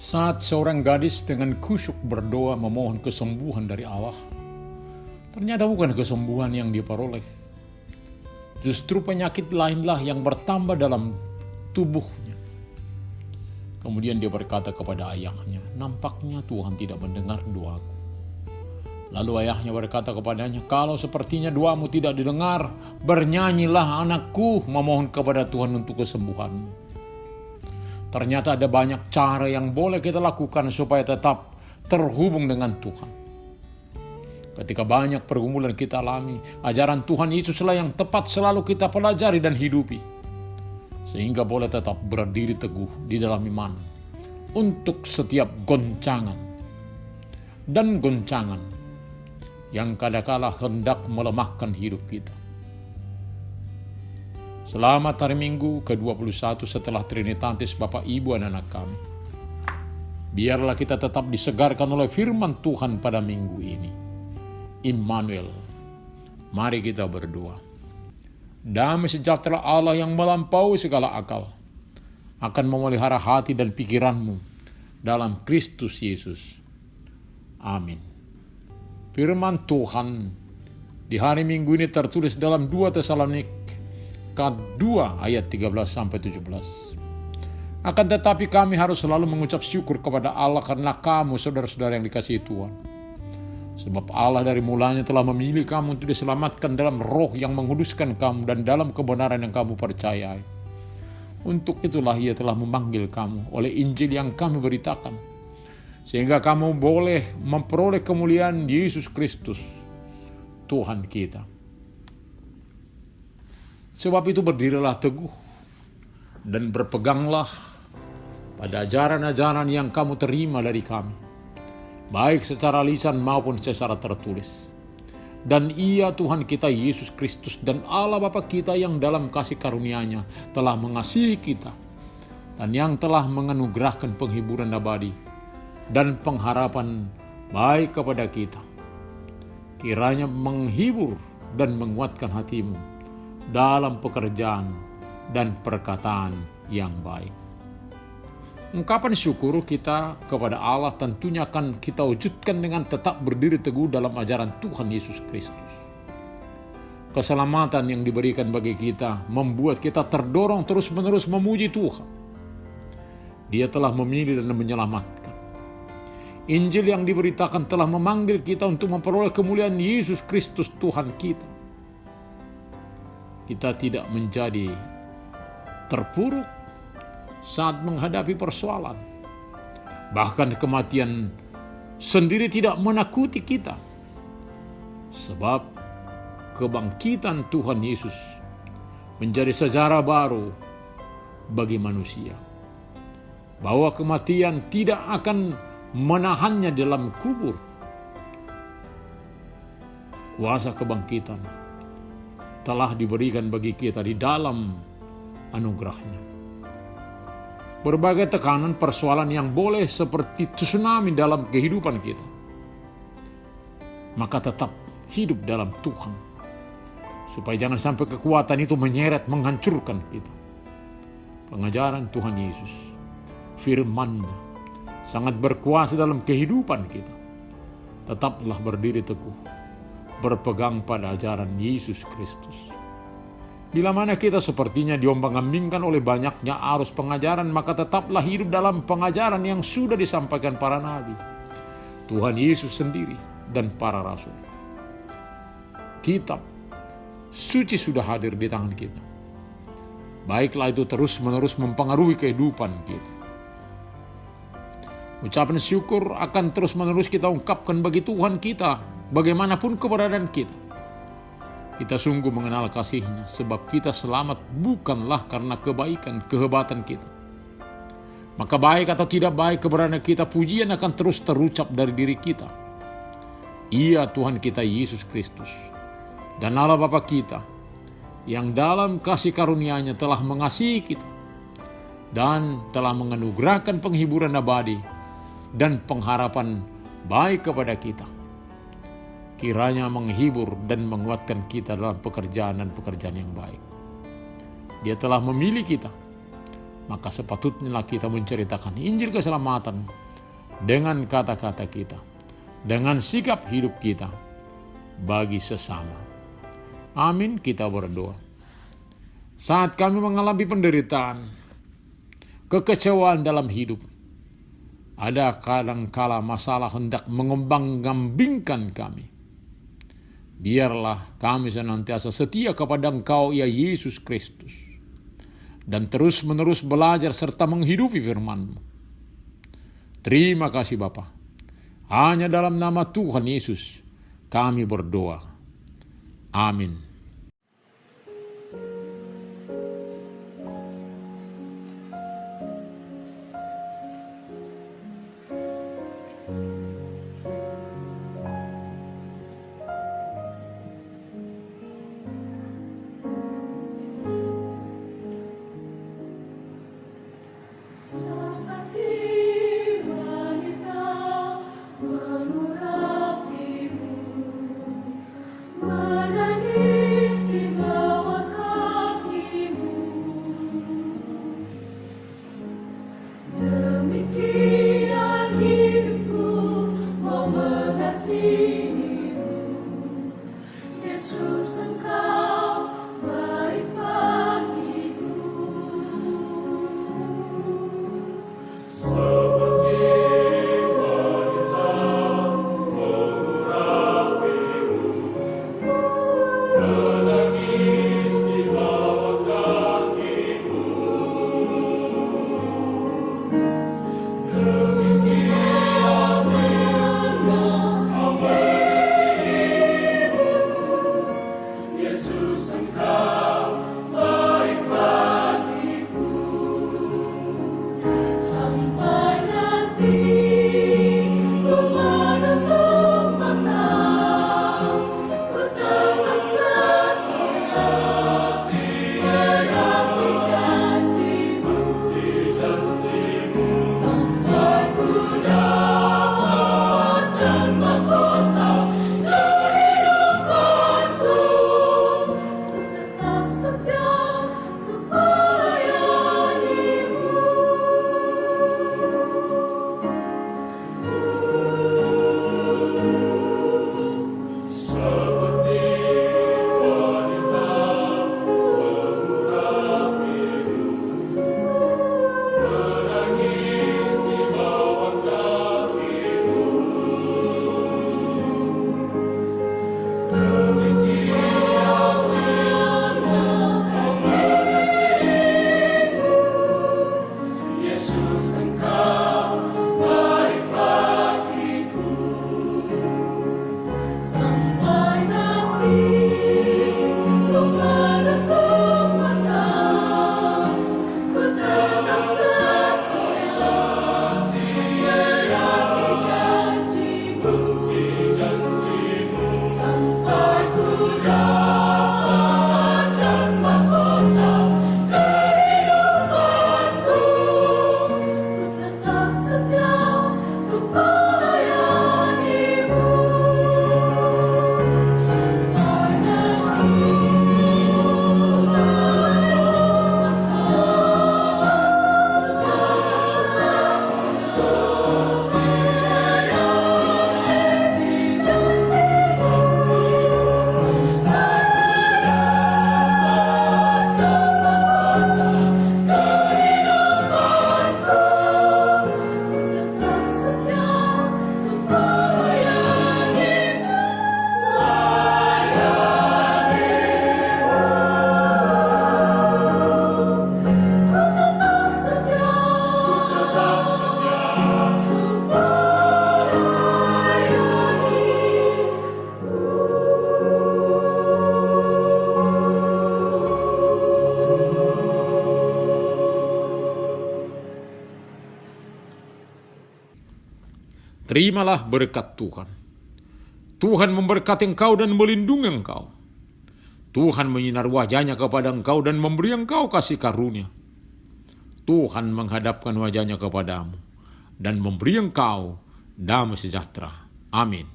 Saat seorang gadis dengan khusyuk berdoa memohon kesembuhan dari Allah, ternyata bukan kesembuhan yang dia peroleh. Justru penyakit lainlah yang bertambah dalam tubuhnya. Kemudian dia berkata kepada ayahnya, "Nampaknya Tuhan tidak mendengar doaku." Lalu ayahnya berkata kepadanya, "Kalau sepertinya doamu tidak didengar, bernyanyilah anakku, memohon kepada Tuhan untuk kesembuhanmu." Ternyata ada banyak cara yang boleh kita lakukan supaya tetap terhubung dengan Tuhan. Ketika banyak pergumulan kita alami, ajaran Tuhan Yesuslah yang tepat selalu kita pelajari dan hidupi, sehingga boleh tetap berdiri teguh di dalam iman untuk setiap goncangan dan goncangan yang kadangkala hendak melemahkan hidup kita. Selamat hari Minggu ke-21 setelah Trinitatis Bapa, Ibu, dan anak kami. Biarlah kita tetap disegarkan oleh firman Tuhan pada minggu ini. Immanuel, mari kita berdoa. Damai sejahtera Allah yang melampaui segala akal akan memelihara hati dan pikiranmu dalam Kristus Yesus. Amin. Firman Tuhan di hari Minggu ini tertulis dalam 2 Tesalonika 2 ayat 13-17. Akan tetapi kami harus selalu mengucap syukur kepada Allah karena kamu saudara-saudara yang dikasihi Tuhan. Sebab Allah dari mulanya telah memilih kamu untuk diselamatkan dalam roh yang menguduskan kamu dan dalam kebenaran yang kamu percayai. Untuk itulah Ia telah memanggil kamu oleh Injil yang kami beritakan, sehingga kamu boleh memperoleh kemuliaan Yesus Kristus, Tuhan kita. Sebab itu berdirilah teguh dan berpeganglah pada ajaran-ajaran yang kamu terima dari kami, baik secara lisan maupun secara tertulis. Dan Ia Tuhan kita Yesus Kristus dan Allah Bapa kita yang dalam kasih karunia-Nya telah mengasihi kita dan yang telah menganugerahkan penghiburan abadi dan pengharapan baik kepada kita, kiranya menghibur dan menguatkan hatimu dalam pekerjaan dan perkataan yang baik. Ungkapan syukur kita kepada Allah tentunya akan kita wujudkan dengan tetap berdiri teguh dalam ajaran Tuhan Yesus Kristus. Keselamatan yang diberikan bagi kita membuat kita terdorong terus-menerus memuji Tuhan. Dia telah memilih dan menyelamatkan. Injil yang diberitakan telah memanggil kita untuk memperoleh kemuliaan Yesus Kristus Tuhan kita. Kita tidak menjadi terpuruk saat menghadapi persoalan. Bahkan kematian sendiri tidak menakuti kita. Sebab kebangkitan Tuhan Yesus menjadi sejarah baru bagi manusia. Bahwa kematian tidak akan menahannya dalam kubur. Kuasa kebangkitan telah diberikan bagi kita di dalam anugerah-Nya. Berbagai tekanan persoalan yang boleh seperti tsunami dalam kehidupan kita, maka tetap hidup dalam Tuhan, supaya jangan sampai kekuatan itu menyeret menghancurkan kita. Pengajaran Tuhan Yesus, firman-Nya sangat berkuasa dalam kehidupan kita. Tetaplah berdiri teguh, berpegang pada ajaran Yesus Kristus. Bila mana kita sepertinya diombang-ambingkan oleh banyaknya arus pengajaran, maka tetaplah hidup dalam pengajaran yang sudah disampaikan para nabi, Tuhan Yesus sendiri, dan para rasul. Kitab suci sudah hadir di tangan kita. Baiklah itu terus-menerus mempengaruhi kehidupan kita. Ucapan syukur akan terus-menerus kita ungkapkan bagi Tuhan kita, bagaimanapun keberadaan kita. Kita sungguh mengenal kasih-Nya, sebab kita selamat bukanlah karena kebaikan, kehebatan kita. Maka baik atau tidak baik keberadaan kita, pujian akan terus terucap dari diri kita. Ia Tuhan kita Yesus Kristus dan Allah Bapa kita yang dalam kasih karunia-Nya telah mengasihi kita dan telah menganugerahkan penghiburan abadi dan pengharapan baik kepada kita. Kiranya menghibur dan menguatkan kita dalam pekerjaan dan pekerjaan yang baik. Dia telah memilih kita maka sepatutnya kita menceritakan Injil keselamatan dengan kata-kata kita, dengan sikap hidup kita bagi sesama. Amin, kita berdoa. Saat kami mengalami penderitaan, kekecewaan dalam hidup, ada kadang-kala masalah hendak mengembang-ambingkan kami. Biarlah kami senantiasa setia kepada Engkau, ya Yesus Kristus, dan terus-menerus belajar serta menghidupi firman-Mu. Terima kasih Bapa. Hanya dalam nama Tuhan Yesus kami berdoa. Amin. Terimalah berkat Tuhan. Tuhan memberkati engkau dan melindungi engkau. Tuhan menyinar wajahnya kepada engkau dan memberi engkau kasih karunia. Tuhan menghadapkan wajahnya kepadamu dan memberi engkau damai sejahtera. Amin.